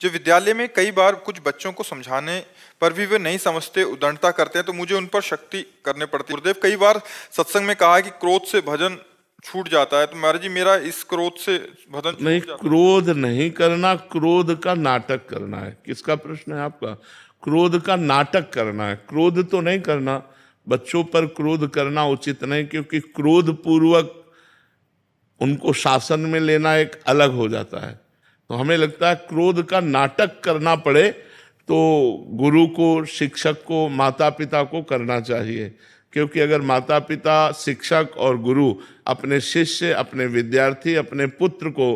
जो विद्यालय में कई बार कुछ बच्चों को समझाने पर भी वे नहीं समझते, उद्दंडता करते हैं, तो मुझे उन पर शक्ति करनी पड़ती है। गुरुदेव कई बार सत्संग में कहा है कि क्रोध से भजन छूट जाता है, तो महाराज जी मेरा इस क्रोध से भजन नहीं, छूट जाता है। क्रोध नहीं करना, क्रोध का नाटक करना है। किसका प्रश्न है आपका? क्रोध का नाटक करना है, क्रोध तो नहीं करना। बच्चों पर क्रोध करना उचित नहीं, क्योंकि क्रोध पूर्वक उनको शासन में लेना एक अलग हो जाता है। तो हमें लगता है क्रोध का नाटक करना पड़े तो गुरु को, शिक्षक को, माता पिता को करना चाहिए। क्योंकि अगर माता पिता, शिक्षक और गुरु अपने शिष्य, अपने विद्यार्थी, अपने पुत्र को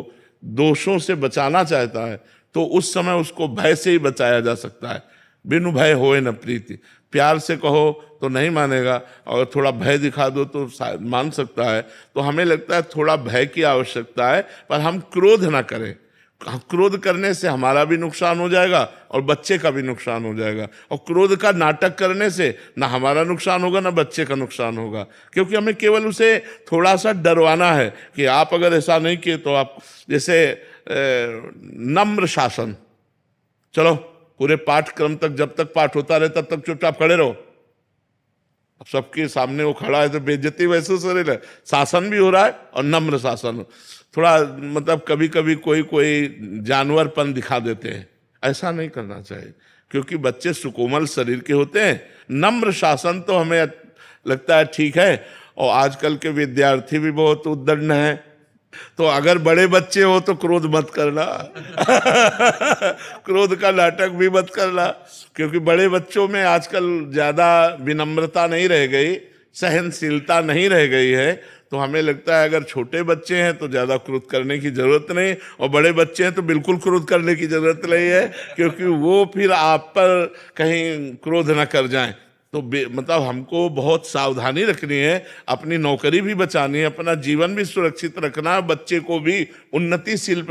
दोषों से बचाना चाहता है तो उस समय उसको भय से ही बचाया जा सकता है। बिनु भय होए न प्रीति। प्यार से कहो तो नहीं मानेगा, और थोड़ा भय दिखा दो तो मान सकता है। तो हमें लगता है थोड़ा भय की आवश्यकता है, पर हम क्रोध ना करें। क्रोध करने से हमारा भी नुकसान हो जाएगा और बच्चे का भी नुकसान हो जाएगा। और क्रोध का नाटक करने से ना हमारा नुकसान होगा ना बच्चे का नुकसान होगा, क्योंकि हमें केवल उसे थोड़ा सा डरवाना है कि आप अगर ऐसा नहीं किए तो आप, जैसे नम्र शासन। चलो पूरे पाठक्रम तक, जब तक पाठ होता रहे तब तक चुपचाप खड़े रहो। अब सबके सामने वो खड़ा है तो बेइज्जती महसूस हो रही है। शासन भी हो रहा है और नम्र शासन। थोड़ा मतलब कभी कभी कोई जानवरपन दिखा देते हैं, ऐसा नहीं करना चाहिए, क्योंकि बच्चे सुकोमल शरीर के होते हैं। नम्र शासन तो हमें लगता है ठीक है। और आजकल के विद्यार्थी भी बहुत उद्दंड हैं, तो अगर बड़े बच्चे हो तो क्रोध मत करना क्रोध का नाटक भी मत करना, क्योंकि बड़े बच्चों में आजकल ज्यादा विनम्रता नहीं रह गई, सहनशीलता नहीं रह गई है। तो हमें लगता है अगर छोटे बच्चे हैं तो ज्यादा क्रोध करने की जरूरत नहीं, और बड़े बच्चे हैं तो बिल्कुल क्रोध करने की जरूरत नहीं है, क्योंकि वो फिर आप पर कहीं क्रोध न कर जाएं। तो मतलब हमको बहुत सावधानी रखनी है, अपनी नौकरी भी बचानी है, अपना जीवन भी सुरक्षित रखना है, बच्चे को भी उन्नतिशील